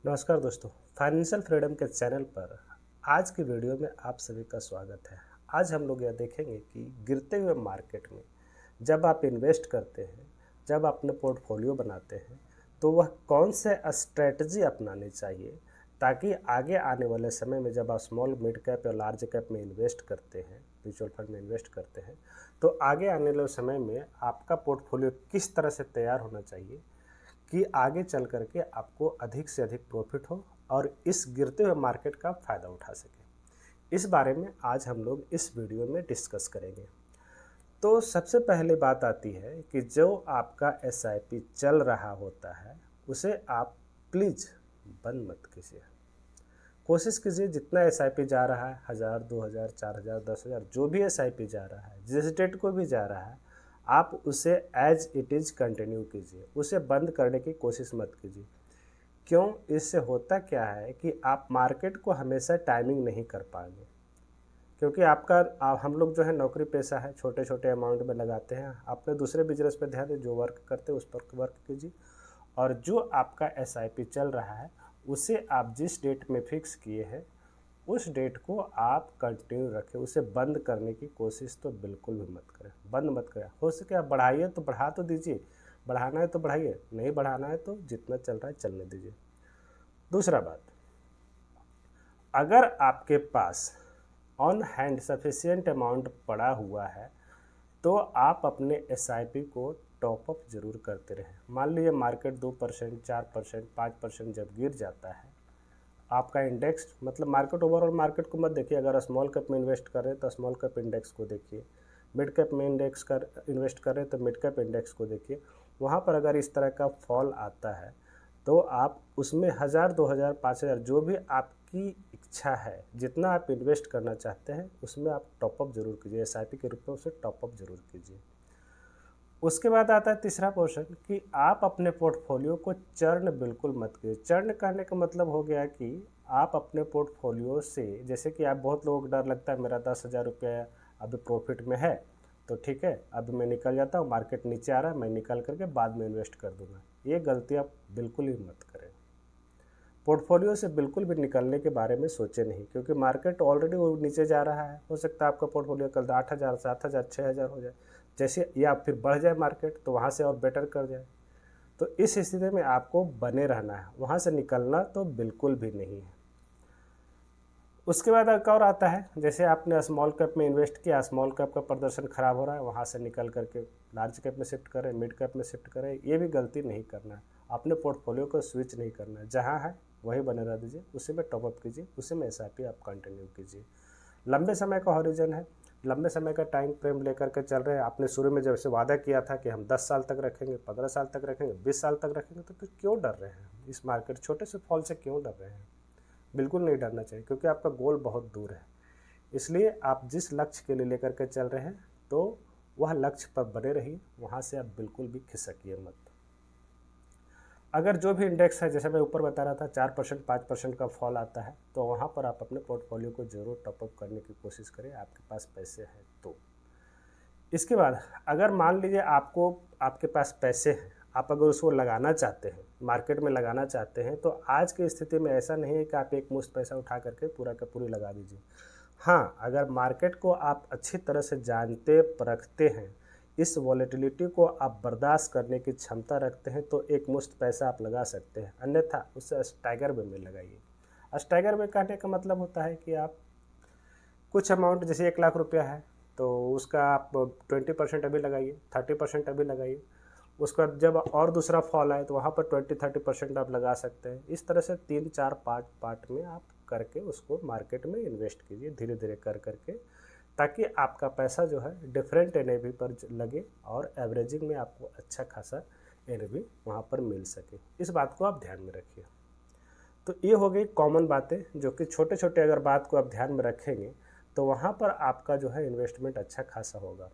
नमस्कार दोस्तों, financial freedom के चैनल पर आज की वीडियो में आप सभी का स्वागत है। आज हम लोग यह देखेंगे कि गिरते हुए मार्केट में जब आप इन्वेस्ट करते हैं, जब अपने पोर्टफोलियो बनाते हैं, तो वह कौन से स्ट्रेटजी अपनानी चाहिए ताकि आगे आने वाले समय में जब आप स्मॉल मिड कैप या लार्ज कैप में इन्वेस्ट करते हैं, म्यूचुअल फंड में इन्वेस्ट करते हैं, तो आगे आने वाले समय में आपका पोर्टफोलियो किस तरह से तैयार होना चाहिए कि आगे चल कर के आपको अधिक से अधिक प्रॉफिट हो और इस गिरते हुए मार्केट का फ़ायदा उठा सकें। इस बारे में आज हम लोग इस वीडियो में डिस्कस करेंगे। तो सबसे पहले बात आती है कि जो आपका एसआईपी चल रहा होता है उसे आप प्लीज़ बंद मत कीजिए। कोशिश कीजिए जितना एसआईपी जा रहा है 1000, 2000, 4000, 10,000 जो भी एसआईपी जा रहा है, जिस डेट को भी जा रहा है, आप उसे एज इट इज़ कंटिन्यू कीजिए, उसे बंद करने की कोशिश मत कीजिए। क्यों? इससे होता क्या है कि आप मार्केट को हमेशा टाइमिंग नहीं कर पाएंगे, क्योंकि हम लोग जो है नौकरी पेशा है, छोटे छोटे अमाउंट में लगाते हैं। अपने दूसरे बिजनेस पे ध्यान दें, जो वर्क करते हैं उस पर वर्क कीजिए। और जो आपका एसआईपी चल रहा है उसे आप जिस डेट में फिक्स किए हैं उस डेट को आप कंटिन्यू रखें, उसे बंद करने की कोशिश तो बिल्कुल भी मत करें, बंद मत करें। हो सके आप बढ़ाइए तो बढ़ा तो दीजिए, बढ़ाना है तो बढ़ाइए, नहीं बढ़ाना है तो जितना चल रहा है चलने दीजिए। दूसरा बात, अगर आपके pass on hand sufficient amount पड़ा हुआ है तो आप अपने एसआईपी को टॉपअप जरूर करते रहें। मान लीजिए मार्केट 2%, 4%, 5% जब गिर जाता है, आपका इंडेक्स मतलब मार्केट, ओवरऑल मार्केट को मत देखिए। अगर स्मॉल कैप में इन्वेस्ट कर रहे हैं तो स्मॉल कैप इंडेक्स को देखिए, मिड कैप में इन्वेस्ट कर रहे हैं तो मिड कैप इंडेक्स को देखिए। वहाँ पर अगर इस तरह का फॉल आता है तो आप उसमें 1000, 2000, 5000 जो भी आपकी इच्छा है, जितना आप इन्वेस्ट करना चाहते हैं उसमें आप टॉपअप जरूर कीजिए, एसआईपी के रूप में उसे टॉपअप जरूर कीजिए। उसके बाद आता है तीसरा पोर्शन कि आप अपने पोर्टफोलियो को चर्न बिल्कुल मत कीजिए। चर्न करने का मतलब हो गया कि आप अपने पोर्टफोलियो से, जैसे कि आप बहुत लोगों को डर लगता है मेरा 10,000 रुपया अभी प्रॉफिट में है तो ठीक है अभी मैं निकल जाता हूँ, मार्केट नीचे आ रहा है मैं निकल करके बाद में इन्वेस्ट कर दूंगा। ये गलती आप बिल्कुल ही मत करें। पोर्टफोलियो से बिल्कुल भी निकलने के बारे में सोचे नहीं, क्योंकि मार्केट ऑलरेडी वो नीचे जा रहा है। हो सकता है आपका पोर्टफोलियो कल 8,000, 7,000, 6,000 हो जाए, जैसे या फिर बढ़ जाए मार्केट तो वहाँ से और बेटर कर जाए। तो इस स्थिति में आपको बने रहना है, वहाँ से निकलना तो बिल्कुल भी नहीं है। उसके बाद एक और आता है, जैसे आपने स्मॉल कैप में इन्वेस्ट किया, स्मॉल कैप का प्रदर्शन खराब हो रहा है, वहाँ से निकल करके लार्ज कैप में शिफ्ट करें, मिड कैप में शिफ्ट करें। ये भी गलती नहीं करना है। अपने पोर्टफोलियो को स्विच नहीं करना है, जहाँ है वही बने रह दीजिए, उसी में टॉपअप कीजिए, उसी में एसआईपी आप कंटिन्यू कीजिए। लंबे समय का हॉरिजन है, लंबे समय का टाइम फ्रेम लेकर के चल रहे हैं। आपने शुरू में जब से वादा किया था कि हम 10 साल तक रखेंगे, 15 साल तक रखेंगे, 20 साल तक रखेंगे, तो फिर क्यों डर रहे हैं? इस मार्केट छोटे से फॉल से क्यों डर रहे हैं? बिल्कुल नहीं डरना चाहिए, क्योंकि आपका गोल बहुत दूर है। इसलिए आप जिस लक्ष्य के लिए लेकर के चल रहे हैं तो वह लक्ष्य पर बने रहिए, वहाँ से आप बिल्कुल भी खिसकिए मत। अगर जो भी इंडेक्स है, जैसे मैं ऊपर बता रहा था, 4%, 5% का फॉल आता है तो वहाँ पर आप अपने पोर्टफोलियो को जरूर टॉपअप करने की कोशिश करें, आपके पास पैसे हैं तो। इसके बाद अगर मान लीजिए आपके पास पैसे हैं, आप अगर उसको लगाना चाहते हैं, मार्केट में लगाना चाहते हैं, तो आज की स्थिति में ऐसा नहीं है कि आप एक मुश्त पैसा उठा करके पूरा का पूरी लगा दीजिए। हाँ, अगर मार्केट को आप अच्छी तरह से जानते परखते हैं, इस वॉलेटिलिटी को आप बर्दाश्त करने की क्षमता रखते हैं, तो एक मुश्त पैसा आप लगा सकते हैं, अन्यथा उसे स्टैगर वे में लगाइए। स्टैगर वे कहने का मतलब होता है कि आप कुछ अमाउंट, जैसे 1,00,000 रुपया है तो उसका आप 20% अभी लगाइए, 30% अभी लगाइए। उसका जब और दूसरा फॉल आए तो वहाँ पर 20-30% आप लगा सकते हैं। इस तरह से 3-4 पार्ट पार्ट में आप करके उसको मार्केट में इन्वेस्ट कीजिए, धीरे धीरे कर करके, ताकि आपका पैसा जो है डिफरेंट एनएवी पर लगे और एवरेजिंग में आपको अच्छा खासा एनएवी वहाँ पर मिल सके। इस बात को आप ध्यान में रखिए। तो ये हो गई कॉमन बातें, जो कि छोटे छोटे अगर बात को आप ध्यान में रखेंगे तो वहाँ पर आपका जो है इन्वेस्टमेंट अच्छा खासा होगा।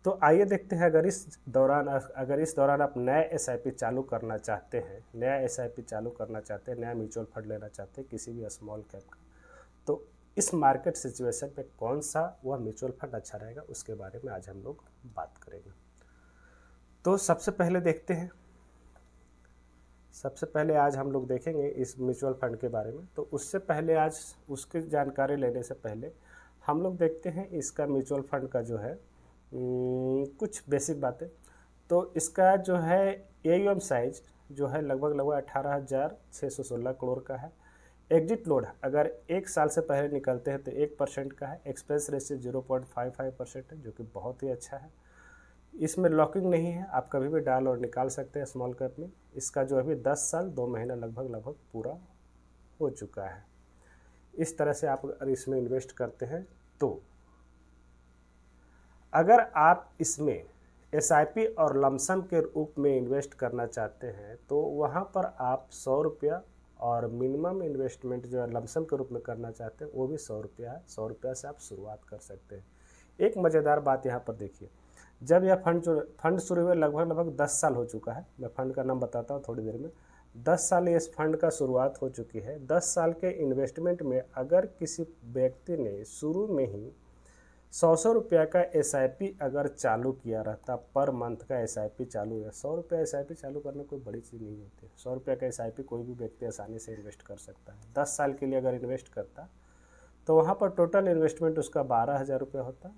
तो आइए देखते हैं, अगर इस दौरान आप नया एसआईपी चालू करना चाहते हैं, नया म्यूचुअल फंड लेना चाहते हैं किसी भी स्मॉल कैप का, तो इस मार्केट सिचुएशन में कौन सा वह म्यूचुअल फंड अच्छा रहेगा उसके बारे में आज हम लोग बात करेंगे। तो सबसे पहले देखते हैं, सबसे पहले आज हम लोग देखेंगे इस म्यूचुअल फंड के बारे में। तो उससे पहले आज उसकी जानकारी लेने से पहले हम लोग देखते हैं इसका म्यूचुअल फंड का जो है कुछ बेसिक बातें। तो इसका जो है AUM साइज जो है लगभग लगभग 18,616 करोड़ का है। एग्जिट लोड अगर 1 साल से पहले निकलते हैं तो 1% का है। एक्सपेंस रेशियो 0.55% है, जो कि बहुत ही अच्छा है। इसमें लॉकिंग नहीं है, आप कभी भी डाल और निकाल सकते हैं स्मॉल कैप में। इसका जो अभी 10 साल 2 महीना लगभग लगभग पूरा हो चुका है। इस तरह से आप अगर इसमें इन्वेस्ट करते हैं तो अगर आप इसमें SIP और लमसम के रूप में इन्वेस्ट करना चाहते हैं तो वहाँ पर आप 100 रुपया और मिनिमम इन्वेस्टमेंट जो है लमसम के रूप में करना चाहते हैं वो भी 100 रुपया है। 100 रुपया से आप शुरुआत कर सकते हैं। एक मज़ेदार बात यहाँ पर देखिए, जब यह फंड शुरू हुए लगभग लगभग 10 साल हो चुका है। मैं फंड का नाम बताता हूँ थोड़ी देर में। 10 साल इस फंड का शुरुआत हो चुकी है। 10 साल के इन्वेस्टमेंट में अगर किसी व्यक्ति ने शुरू में ही 100 रुपया का SIP अगर चालू किया रहता, पर मंथ का SIP चालू है। 100 रुपया SIP चालू करना कोई बड़ी चीज़ नहीं होती है। 100 रुपया का SIP कोई भी व्यक्ति आसानी से इन्वेस्ट कर सकता है। 10 साल के लिए अगर इन्वेस्ट करता तो वहाँ पर टोटल इन्वेस्टमेंट उसका 12,000 रुपये होता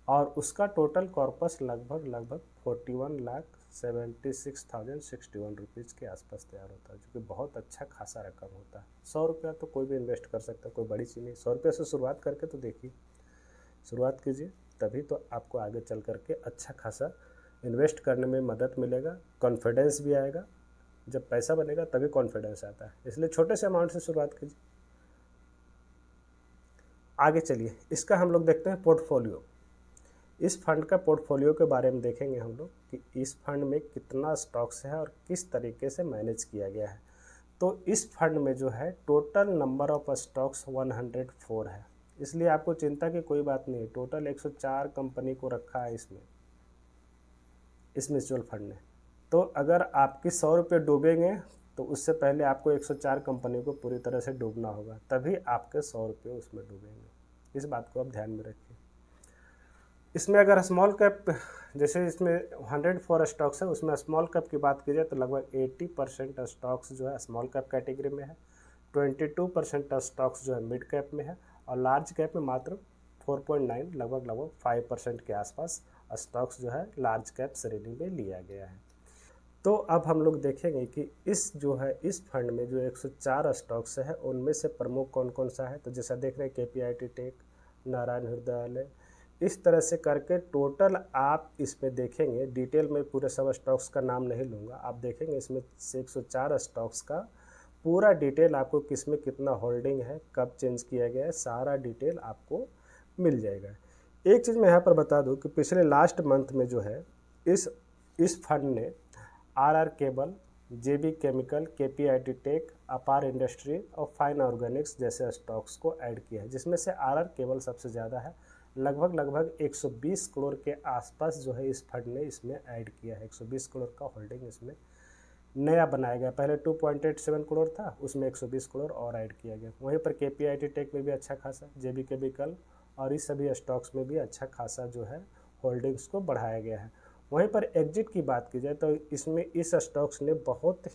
और उसका टोटल कॉर्पस लगभग लगभग 41,76,061 रुपीज़ के आसपास तैयार होता है, जो कि बहुत अच्छा खासा रकम होता है। 100 रुपया तो कोई भी इन्वेस्ट कर सकता है, कोई बड़ी चीज़ नहीं। 100 रुपये से शुरुआत करके तो देखिए, शुरुआत कीजिए, तभी तो आपको आगे चल करके अच्छा खासा इन्वेस्ट करने में मदद मिलेगा, कॉन्फिडेंस भी आएगा। जब पैसा बनेगा तभी कॉन्फिडेंस आता है, इसलिए छोटे से अमाउंट से शुरुआत कीजिए। आगे चलिए, इसका हम लोग देखते हैं पोर्टफोलियो। इस फंड का पोर्टफोलियो के बारे में देखेंगे हम लोग कि इस फंड में कितना स्टॉक्स है और किस तरीके से मैनेज किया गया है। तो इस फंड में जो है टोटल नंबर ऑफ स्टॉक्स 104 है, इसलिए आपको चिंता की कोई बात नहीं है। टोटल 104 कंपनी को रखा है इसमें, इस म्यूचुअल फंड ने। तो अगर आपके 100 रुपये डूबेंगे तो उससे पहले आपको 104 कंपनी को पूरी तरह से डूबना होगा, तभी आपके 100 रुपये उसमें डूबेंगे। इस बात को आप ध्यान में रखिए। इसमें अगर स्मॉल कैप, जैसे इसमें 104 स्टॉक्स है, उसमें स्मॉल कैप की बात की जाए तो लगभग 80% स्टॉक्स जो है स्मॉल कैप कैटेगरी में है। 22% स्टॉक्स जो है मिड कैप में है और लार्ज कैप में मात्र 4.9 लगभग लगभग 5% के आसपास स्टॉक्स जो है लार्ज कैप श्रेणी में लिया गया है। तो अब हम लोग देखेंगे कि इस फंड में जो 104 स्टॉक्स है उनमें से प्रमुख कौन कौन सा है। तो जैसा देख रहे हैं KPIT टेक, नारायण हृदयालय, इस तरह से करके टोटल आप इसमें देखेंगे। डिटेल में पूरे सब स्टॉक्स का नाम नहीं लूँगा, आप देखेंगे इसमें से 104 स्टॉक्स का पूरा डिटेल आपको किस में कितना होल्डिंग है, कब चेंज किया गया है, सारा डिटेल आपको मिल जाएगा। एक चीज़ मैं यहाँ पर बता दूँ कि पिछले लास्ट मंथ में जो है इस फंड ने RR cable, JB chemical, KPIT tech, Apar industry और फाइन ऑर्गेनिक्स जैसे स्टॉक्स को ऐड किया है, जिसमें से RR केबल सबसे ज़्यादा है। लगभग लगभग 120 करोड़ के आसपास जो है इस फंड ने इसमें ऐड किया है। 120 करोड़ का होल्डिंग इसमें नया बनाया गया। पहले 2.87 करोड़ था, उसमें 120 करोड़ और ऐड किया गया। वहीं पर KPIT टेक में भी अच्छा खासा, JB केमिकल और इस सभी स्टॉक्स में भी अच्छा खासा जो है होल्डिंग्स को बढ़ाया गया है। वहीं पर एग्जिट की बात की जाए तो इसमें इस स्टॉक्स ने बहुत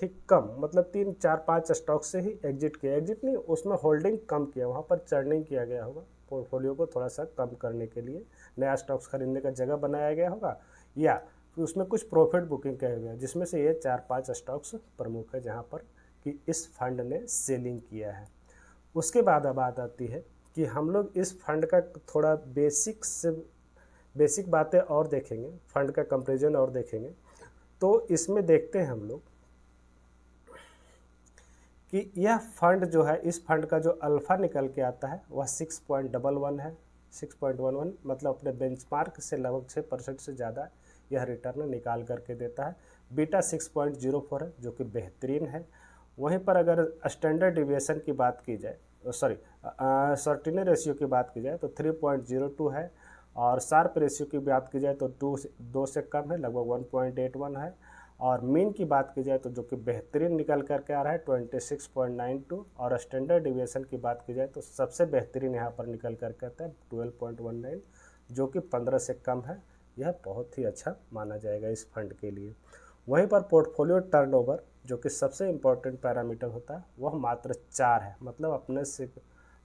ही कम, मतलब 3 4 5 स्टॉक से ही एग्जिट किया। एग्जिट नहीं, उसमें होल्डिंग कम किया, वहाँ पर चर्निंग किया गया होगा। पोर्टफोलियो को थोड़ा सा कम करने के लिए नया स्टॉक्स खरीदने का जगह बनाया गया होगा, या फिर उसमें कुछ प्रॉफिट बुकिंग किया गया, जिसमें से ये 4-5 स्टॉक्स प्रमुख है जहाँ पर कि इस फंड ने सेलिंग किया है। उसके बाद अब बात आती है कि हम लोग इस फंड का थोड़ा बेसिक बातें और देखेंगे, फंड का कंपैरिजन और देखेंगे। तो इसमें देखते हैं हम लोग कि यह फंड जो है, इस फंड का जो अल्फ़ा निकल के आता है वह 6.11 है। 6.11 मतलब अपने बेंचमार्क से लगभग 6% से ज़्यादा यह रिटर्न निकाल करके देता है। बीटा 6.04 है, जो कि बेहतरीन है। वहीं पर अगर स्टैंडर्ड डिविएशन की बात की जाए, शॉर्टिनरी रेशियो की बात की जाए तो 3.02 है, और शार्प रेशियो की बात की जाए तो 2 से कम है, लगभग 1.81 है। और मीन की बात की जाए तो जो कि बेहतरीन निकल करके आ रहा है 26.92, और स्टैंडर्ड डिविएशन की बात की जाए तो सबसे बेहतरीन यहाँ पर निकल करके आता है 12.19, जो कि 15 से कम है। यह बहुत ही अच्छा माना जाएगा इस फंड के लिए। वहीं पर पोर्टफोलियो टर्नओवर जो कि सबसे इम्पोर्टेंट पैरामीटर होता है वह मात्र 4 है। मतलब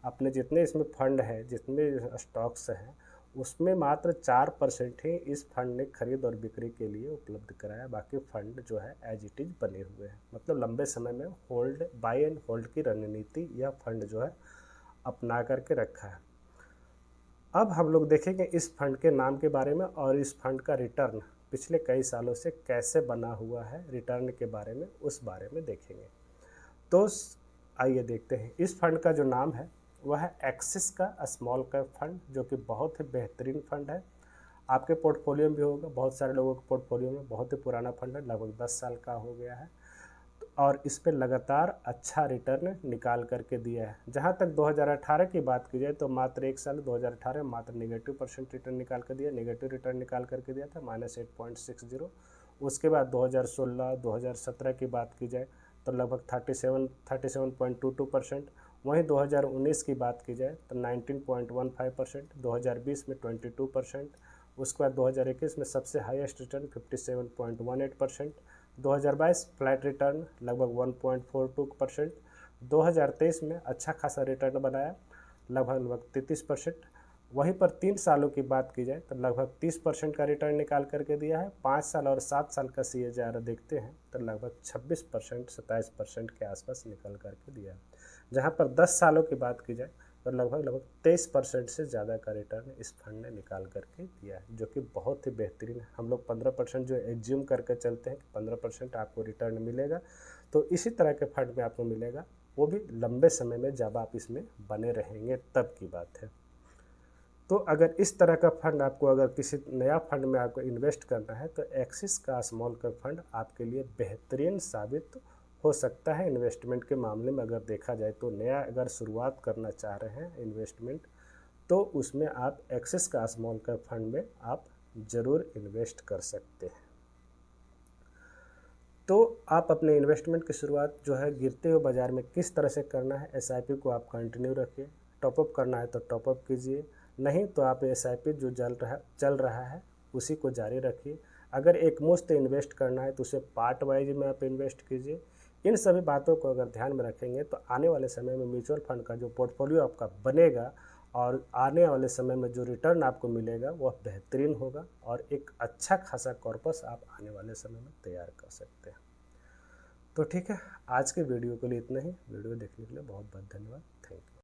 अपने जितने इसमें फंड है, जितने स्टॉक्स हैं, उसमें मात्र 4% ही इस फंड ने खरीद और बिक्री के लिए उपलब्ध कराया। बाकी फंड जो है एज इट इज़ बने हुए हैं। मतलब लंबे समय में बाय एंड होल्ड की रणनीति यह फंड जो है अपना करके रखा है। अब हम लोग देखेंगे इस फंड के नाम के बारे में और इस फंड का रिटर्न पिछले कई सालों से कैसे बना हुआ है, रिटर्न के बारे में उस बारे में देखेंगे। तो आइए देखते हैं। इस फंड का जो नाम है वह है एक्सिस का स्मॉल कैप फंड, जो कि बहुत ही बेहतरीन फंड है। आपके पोर्टफोलियो में भी होगा, बहुत सारे लोगों के पोर्टफोलियो में। बहुत ही पुराना फंड है, लगभग 10 साल का हो गया है और इस पे लगातार अच्छा रिटर्न निकाल करके दिया है। जहां तक 2018 की बात की जाए तो मात्र एक साल 2018 में मात्र -% रिटर्न निकाल कर दिया, नेगेटिव रिटर्न निकाल करके दिया था -8.60। उसके बाद 2016 2017 की बात की जाए तो लगभग 37.22%। वहीं 2019 की बात की जाए तो 19.15%, 2020 में 22%, उसके बाद 2021 में सबसे हाईएस्ट रिटर्न 57.18%, 2022 फ्लैट रिटर्न लगभग 1.42%, 2023 में अच्छा खासा रिटर्न बनाया लगभग 33%। वहीं पर 3 सालों की बात की जाए तो लगभग 30% का रिटर्न निकाल करके दिया है। 5 साल और 7 साल का CAGR देखते हैं तो लगभग 26% 27% के आसपास निकल करके दिया है। जहां पर 10 सालों की बात की जाए तो लगभग 23% से ज़्यादा का रिटर्न इस फंड ने निकाल करके दिया है, जो कि बहुत ही बेहतरीन है। हम लोग 15% जो एज्यूम करके चलते हैं कि 15% आपको रिटर्न मिलेगा, तो इसी तरह के फंड में आपको मिलेगा, वो भी लंबे समय में जब आप इसमें बने रहेंगे तब की बात है। तो अगर इस तरह का फंड आपको, अगर किसी नया फंड में आपको इन्वेस्ट करना है तो एक्सिस का स्मॉल कैप फंड आपके लिए बेहतरीन साबित हो सकता है इन्वेस्टमेंट के मामले में। अगर देखा जाए तो नया अगर शुरुआत करना चाह रहे हैं इन्वेस्टमेंट, तो उसमें आप एक्सिस का स्मॉल कैप फंड में आप ज़रूर इन्वेस्ट कर सकते हैं। तो आप अपने इन्वेस्टमेंट की शुरुआत जो है गिरते हुए बाज़ार में किस तरह से करना है, SIP को आप कंटिन्यू रखिए। टॉपअप करना है तो टॉपअप कीजिए, नहीं तो आप SIP जो चल रहा है उसी को जारी रखिए। अगर एक मुश्त इन्वेस्ट करना है तो उसे पार्ट वाइज में आप इन्वेस्ट कीजिए। इन सभी बातों को अगर ध्यान में रखेंगे तो आने वाले समय में म्यूचुअल फंड का जो पोर्टफोलियो आपका बनेगा और आने वाले समय में जो रिटर्न आपको मिलेगा वह बेहतरीन होगा और एक अच्छा खासा कॉर्पस आप आने वाले समय में तैयार कर सकते हैं। तो ठीक है, आज के वीडियो के लिए इतना ही। वीडियो देखने के लिए बहुत बहुत धन्यवाद। Thank you.